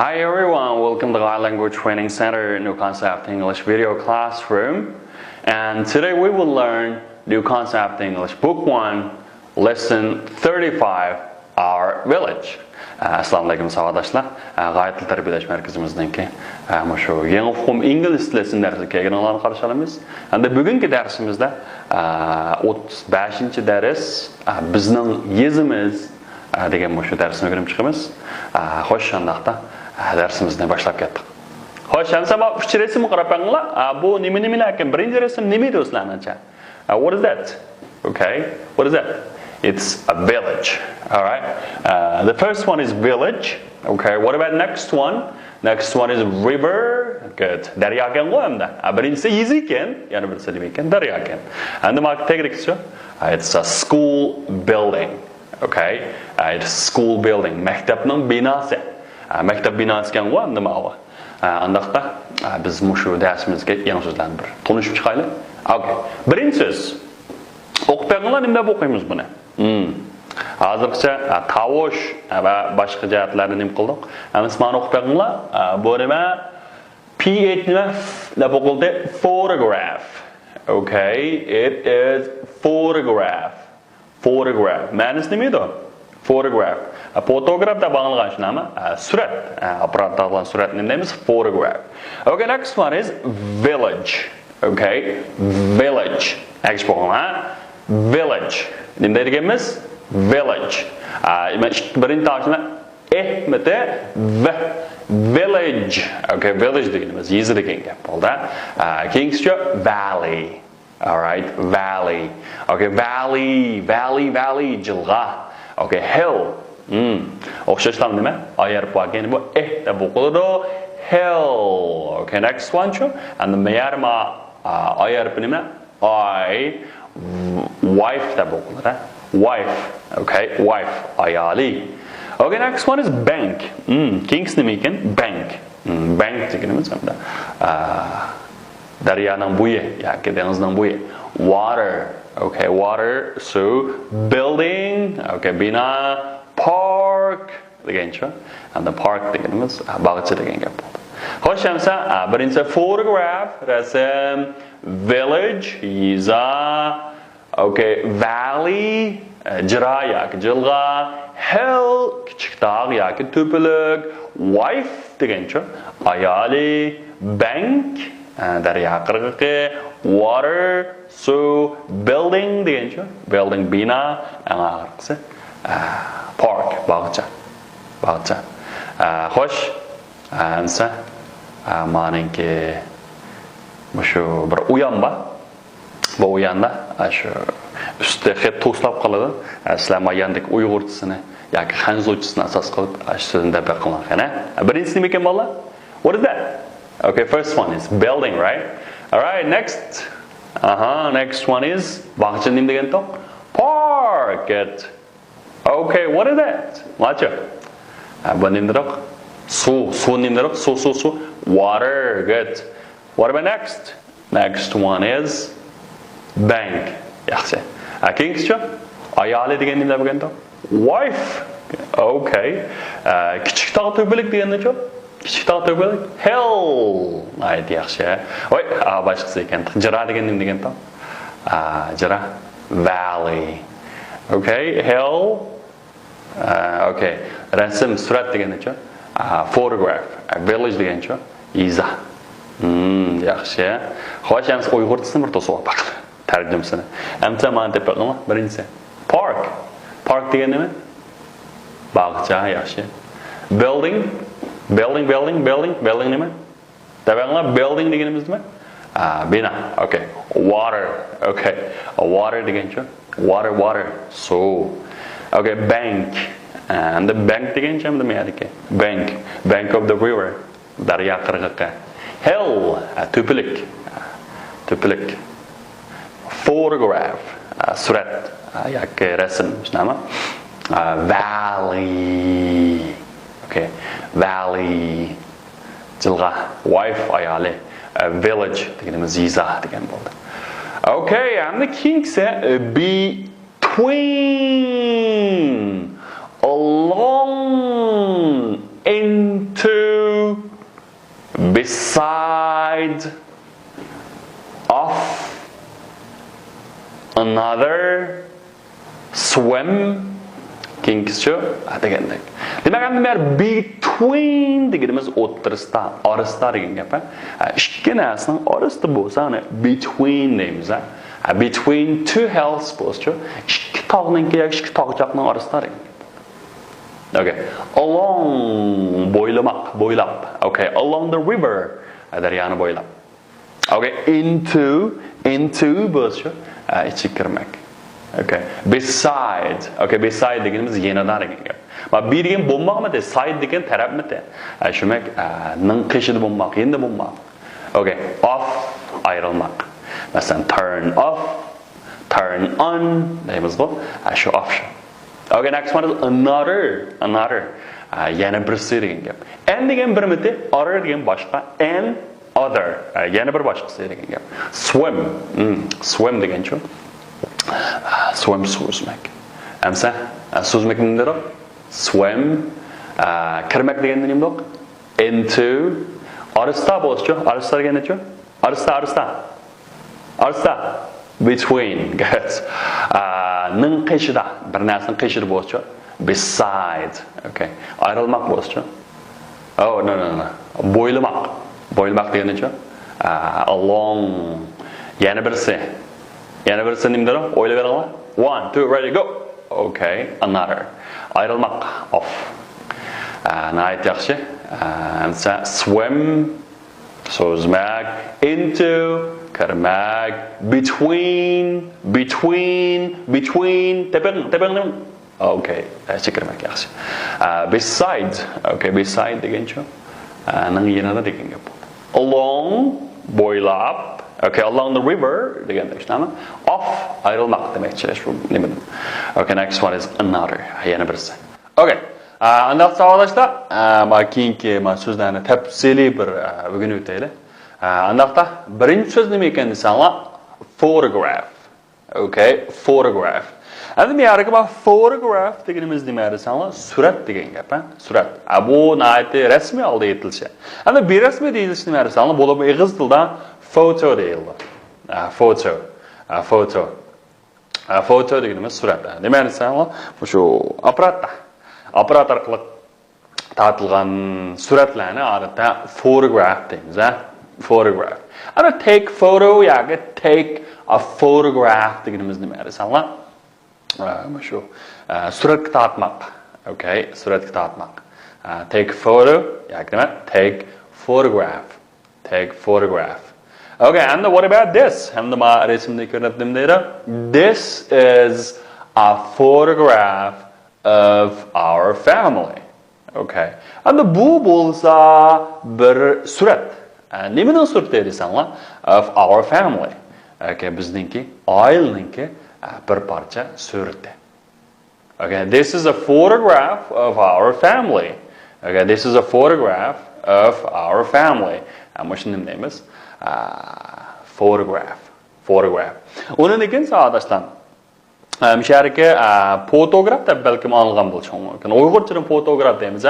Hi everyone, welcome to the Language Training Center New Concept English video classroom. And today we will learn New Concept English Book 1, Lesson 35, Our Village. Assalamu alaikum savodoshlar. G'oyat til tarbiyalash markazimizniki shu yangi uqum ingliz tilini darslikiga qarshi olamiz. Endi bugungi darsimizda 35-dars bizning yezimiz degan shu darsni o'rganib chiqamiz. Xo'sh, shundaqda darsimizni boshlab ketdik. Xo'sh, hamma uch rasmni qarab qo'yinglar. Bu nima ekan? Birinchi rasm nima do'stlarcha? What is that? Okay, what is that? It's a village. All right. The first one is village. Okay. What about next one? Next one is river. Good. Daryo ekan qo'yamda. Birinchisi yez ekan, yana birisi nima ekan? Daryo ekan. Endi mark tegirikchi. It's a school building. Okay. It's school building. Maktabning binosi. Maktab binosi ekan qo'y, nima u? Andaqda biz shu darsimizga yangi so'zlarni bir tanishib chiqaylik. Okay. Birinchi so'z. O'qitganlar nima deb o'qiymiz buni? Hozircha tovush va boshqa jihatlarni nima qildik? Ismini o'qitganlar bu nima? PH nima deb o'qildi? Photograph. Okay, it is photograph. Photograph. Ma'nosi nima edi? Photograph. Photograph deb o'qilgan shunami? Surat. Apparatda olingan suratni deymiz photograph. Okay, next one is village. Okay, village. Village. Nima deymiz? Village. Birinchi tashna mete village. Okay, village deymiz. Yezi degan gap bo'ldi. Keyingi valley. All right, valley. Okay, valley jilg'a. Okay, hill. O'xshashlar nima? Ayirib qo'ygan bu deb o'qiladi. Hill. Okay, next one chu. And the mayarma ayirib nima? Wife deb o'qiladi. Wife. Okay, wife. Ayali. Okay, next one is bank. Kings nima ekan? Bank. Bank deganimiz hamda daryoning bo'yi yoki dengizning bo'yi. Water. Okay, water. So building. Okay, bina. Park degancha. And the park deganimiz bog'cha degan gap bo'ldi. Xo'sh, hamsa birinchi photograph, rasm, village, yiza, okay, valley, jira yoki jilg'a, hill, kichik tog' yoki to'pilik, wife degancha, ayoli, bank, daryo qirg'oqi, water, so building degancha, building bina, aqsi, park, bog'cha. Xo'sh, hamsa maniki shu bir uyan bor. Bu uyanda shu ustida xat to'slab qoladi. Sizlar mayandek uyg'urchasini yoki hanzochisini asos qilib so'zni deb qilgan. Birinchisi nima ekan bolalar? What is that? Okay, first one is building, right? All right, next. Next one is bog'cha nima degan to'q? Park. Good. Okay, what is that? Watch it. Bu nimdaroq? Suv nimdaroq? Suv. Water. Good. What about next? Next one is bank. Yaxshi. Keyingichi ayoli degan nima bo'lganda? Wife. Okay. Kichik tog' to'pilik degandachi? Kichik tog' to'pilik? Hill. Ayt yaxshi. Voy, boshqasi ekan. Jira degan nima deganda? Jira. Valley. Okay, hill. Okay. Rasm, surat degandachi? Photograph. Village deganchi? Yiza. Yaxshi. Xo'sh, ham uyg'urchasini bir to'sib baqdi. Tarjimsini. Hamsa mana deb qo'yinglar. Birinchisi park. Park degan nima? Bog'cha, yaxshi. Building nima? Tabanglar building deganimiz nima? Bina. Okay. Water. Okay. Water deganchi? Water. So. Okay, bank. And the bank deganchi nima ekan? Bank of the river. Daryo qirg'oqi. Hill. To'pilik. Photograph, surat yoki rasm shunami? Valley. Okay, valley. Jilg'a, wife, ayoli. Village deganimiz yiza degan bo'ldi. Okay, and the king said between, along, into beside of another swim keyingisi degandek. Demak, ham between deganimiz o'ttirisda, orasida degan gap. Ikki narsaning orasida bo'lsa, between deymiz. Between two hills bo'lsa, ikki tog'ning yoki ikki tog'choqning orasida degan. Okay. Along bo'ylab. Okay. Along the river. Daryoni bo'ylab. Okay. Into bo'lsa, ichi kirmak. Okay. Beside. Okay, beside deganimiz yanada degan gap. Ma bir degan bo'lmoqmi? Side degan tarafmidi? Shumak ning qishida bo'lmoq, endi bo'lmoq. Okay. Off ayrilmoq. Masalan, turn off, turn on deymiz-ku. Shu off. Okay, next one is another. Yana birisi degan gap. And degan birmidi, other degan boshqa, and other. Yana bir boshqasi degan gap. Swim degan-chu. Swim so'zmak. Amsa so'zmak nimdir? Swim kirmak deganda nima yo'q? Into orasida bo'lsa-chu, orasida deganda-chu. Orasida between. Good. Ning qishida, bir narsaning qishida bo'lsa-chu, beside. Okay. Ayrilmoq bo'lsa-chu. Oh, no. Bo'ylamoq deganda-chu. Along. Yana birisi nimdir? O'ylab beringlar. 1, 2, ready, go. Okay, another. Ayrilmoq off. Night yaxshi. Swim, so'zmak, into, kirmak, between, tepang. Okay, kirmak yaxshi. Beside, okay, beside degan-chu. Ning yanada degan gap. Along, bo'ylab. Okay, along the river, degandek ishlami? Off, ayrilmoq demakchi shu nima. Okay, next one is another. Yana birisi. Okay. Anda savolashda, keyingi so'zlarni tafsiliy bir bugun o'taylik. Andaqda birinchi so'z nima ekan desanglar? Photograph. Okay, photograph. Endi men yarga photograph deganimiz nima desanglar? Surat degan gap, Surat. Bu nayati rasmiy holda aytilishi. Endi berasmiy deyilishi nima desanglar? Bo'lib ig'iz tilda photo deyildi. Photo deganimiz surat. Nima desanglar? Shu apparat orqali tortilgan suratlarni odatda photograph deymiz, Photograph. Ana take photo yoki take a photograph deganimiz nima desanglar? Shu suratga tortmoq. Okay, suratga tortmoq. Take photo yoki nima? Take photograph. Okay, and what about this? This is a photograph of our family. Okay. And bu bo'lsa bir surat. Nimaning surati desanglar? Of our family. Okay, bizningki, oilaningki bir parcha surati. Okay, this is a photograph of our family. Okay, this is a photograph of our family. What is the name? Photograph. Onun için sağdaşlar. Müşarike fotoğraf da belki anlayan buluşun. Uygurca'nın fotoğraf deyimiz.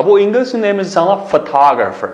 Bu İngilizce deyimiz sana photographer.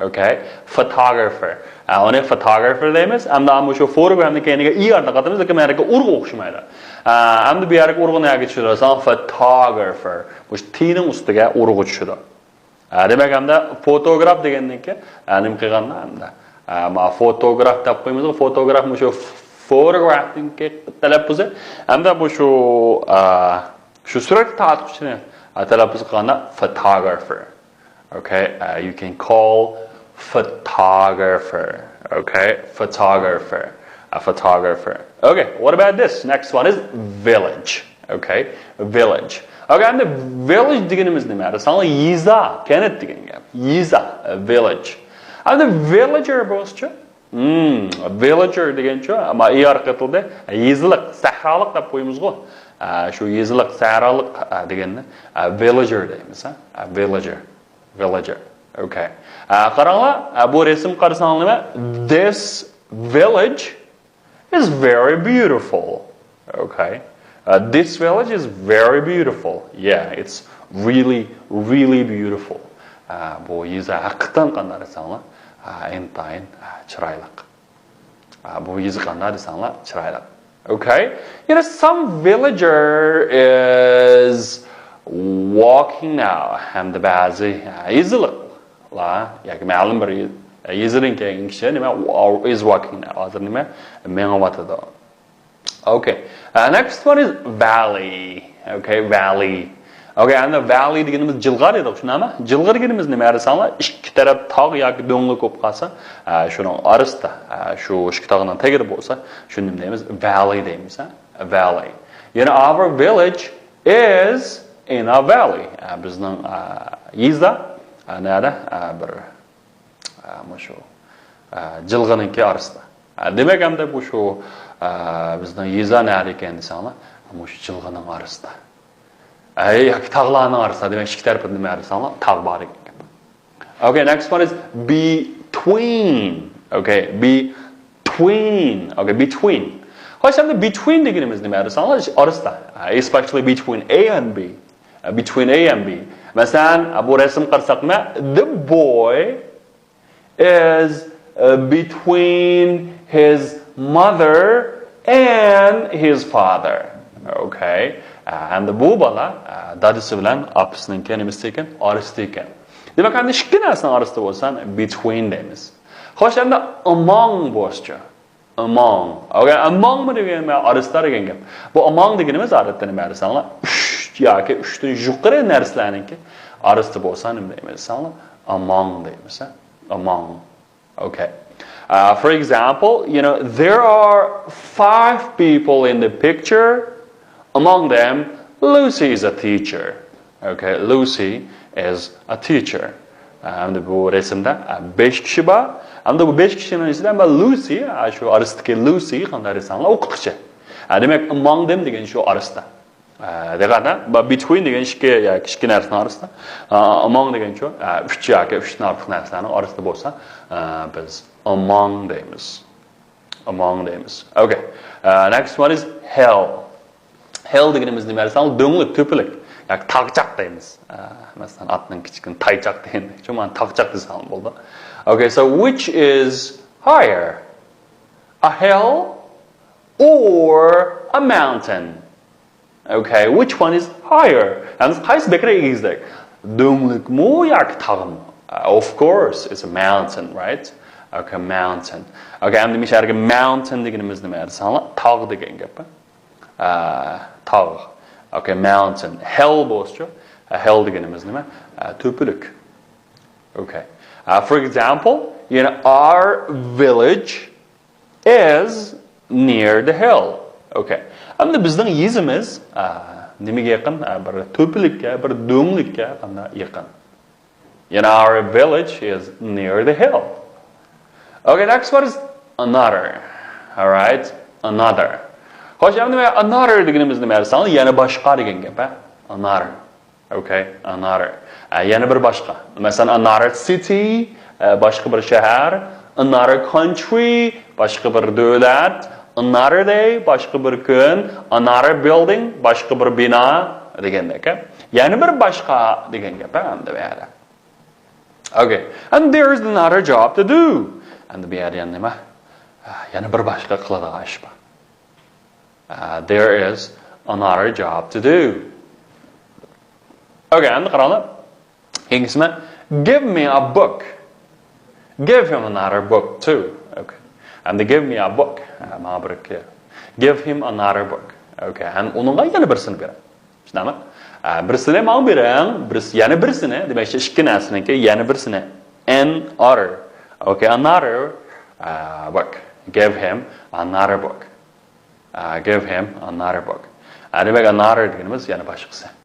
Okay, photographer. Onu photographer deyimiz. Ama şu fotoğrafın kendine iyi arda katımız da Amerika urgu okşumaydı. Ama bir yerde urgu neye geçiyor? Sana photographer. Bu T'nin üstüge urgu düşüyor. Demek hem de fotoğraf degenin ki anim kıganla hem de. Ma fotoğraf tapıyımızda fotoğraf mı şu fotoğrafın ki telaffuzu hem de bu şu sürekli tartışını telaffuzu kıganla photographer. Okay, you can call photographer. Okay, photographer. A photographer. Okay, what about this? Next one is village. Okay, village. Okay, and the village deganimiz nima? Sana yiza, kent degan gap. Yiza, a village. And the villager bo'lsa, villager degancha, ama iyarqa tilda yizliq, sahroliq deb qo'yamiz-ku. Shu yizliq, sahroliq deganni villager deymiz, Villager. Okay. Qaranglar, bu resim qarasanglar nima? This village is very beautiful. Okay. This village is very beautiful. Yeah, it's really beautiful. Bu yiza haqiqatan qanday desanglar, intayin chiroyli. Bu yezgi qanday desanglar chiroyli. Okay? You know, some villager is walking now. Hamda ba'zi yezlilar yoki ma'lum bir yezilin kelgan kishi nima is walking now. Hozir nima mengayotadi. Okay. Next one is valley. Okay, valley. Okay, and the valley deganimiz jilg'ar edi, shunami? Jilg'ar deganimiz nima desanglar, ikki taraf tog' yoki do'nglik bo'lib qolsa, shuning orasida, shu ikki tog'ning tagida bo'lsa, shuni nima deymiz? Valley deymiz, a valley. You know, our village is in a valley. Bizning yezda nada bir shu jilg'iniki orasida. Demak hamda bu shu bizning yezda nada ekan desanglar, shu jilg'ining orasida. Yoki tog'larning orasida, demak ikki tarafida nima desanglar, tog' bor ekan. Okay, next one is between. Okay, between. Okay, between. Xo'sh, endi between deganimiz nima desanglar, orasida, especially between A and B. Between A and B. Masalan, bu rasm qarsaqma, the boy is between his mother and his father. Okay. And bu bola dadasi bilan opasininki nimasi ekan? Orasida ekan. Demak, endi ikki narsaning orasida bo'lsa, between deymiz. Xo'sh, endi among bo'lsa, among. Okay, among degan orasida degan gap. Bu among deganimiz odatda nima desanglar? 3 yoki 3 dan yuqori narsalarniki orasida bo'lsa nima deymiz? Among deymiz. Among. Okay. For example, you know, there are 5 people in the picture. Among them, Lucy is a teacher. Okay, Lucy is a teacher. And bu resimda 5 kishi bor. Hamda bu 5 kishining ichidan Lucy, shu orasidagi Lucy qanday desanglar, o'qituvchi. Demak, among them degan shu orasida. Deganda, between degan ikki narsaning orasida, among degan shu 3 yoki 3 narsaning orasida bo'lsa, biz among deymiz. Among deymiz. Okay. Next one is hell. Hell deganimiz nima desang, do'nglik, to'pilik yoki tog'chaq deymiz. Masalan, otning kichkina taychoq degandik. Chunki tog'chaq desam bo'ldi. Okay, so which is higher? A hill or a mountain? Okay, which one is higher? And qaysi bekrak egizlik? Do'nglikmi yoki tog'mi? Of course, it's a mountain, right? Okay, mountain. Okay, endi misharga mountain deganimiz nima desang, tog' degan gap. Tog'. Okay, mountain. Hell bo'lsa, hell deganimiz nima? To'pilik. Okay. For example, you know, our village is near the hill. Okay. Endi bizning yezimiz nimaga yaqin? Bir to'pilikka, bir do'nglikka qanday yaqin. You know, our village is near the hill. Okay, next one is another. All right? Another. Xo'sh, endi another deganimiz nima desang, yana boshqa degan gap, another. Okay, another. Yana bir boshqa. Masalan, another city, boshqa bir shahar, another country, boshqa bir davlat, another day, boshqa bir kun, another building, boshqa bir bino degandek. Yana bir boshqa degan gap hamda bu yerda. Okay, and there is another job to do. Endi bu yerda nima? Yana bir boshqa qiladigan ish bor. There is another job to do. Okay, and qaranglar. Inglizmi? Give me a book. Give him another book too. Okay. And they give me a book. Give him another book. Okay. And uningga yana birsini beraman. Tushunami? Birsini men beraman, yana birsini, demak, ikki narsaniki yana birsini. Another. Okay, another book. Give him another book. Give him another book. Demak, another deganimiz yana boshqasi.